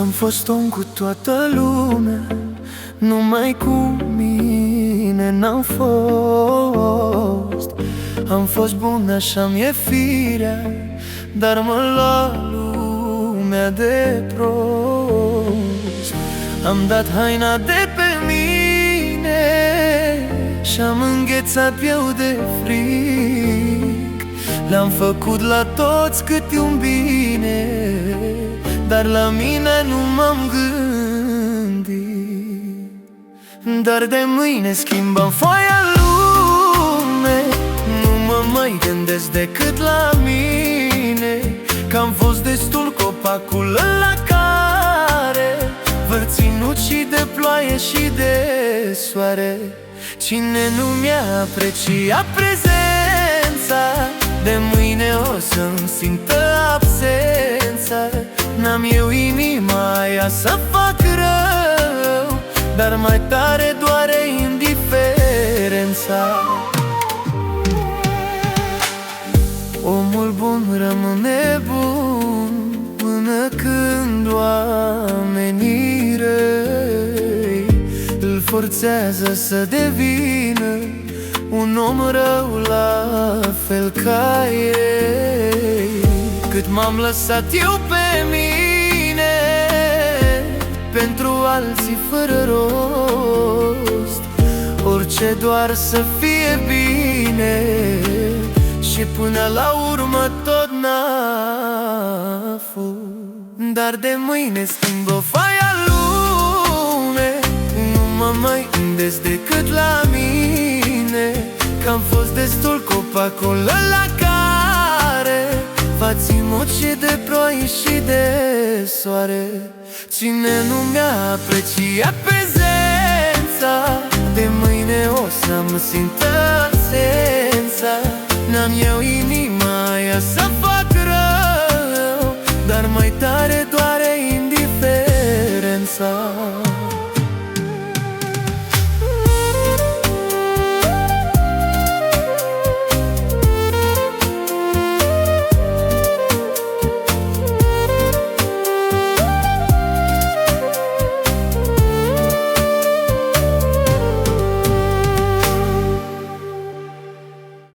Am fost om cu toată lumea, numai cu mine n-am fost. Am fost bun, așa mi-e firea, dar mă lua lumea de prost. Am dat haina de pe mine și-am înghețat eu de fric. Le-am făcut la toți câte un bine, dar la mine nu m-am gândit. Dar de mâine schimbăm foaia lume, nu mă mai gândesc decât la mine, că am fost destul copacul ăla care vă ținut și de ploaie și de soare. Cine nu mi-a apreciat prezența, de mâine o să-mi simtă absența. N-am eu inima aia să fac rău, dar mai tare doare indiferența. Omul bun rămâne bun până când oamenii răi îl forțează să devină un om rău la fel ca ei. Cât m-am lăsat eu pe mine, pentru alții fără rost, orice doar să fie bine, și până la urmă tot n-a fost. Dar de mâine schimbă foaia lume, nu mă mai gândesc decât la mine, că am fost destul copacul ăla care v-a ținut și de ploi și de soare. Cine nu mi-a apreciat prezența, de mâine o să-mi simtă absența. N-am eu inima aia să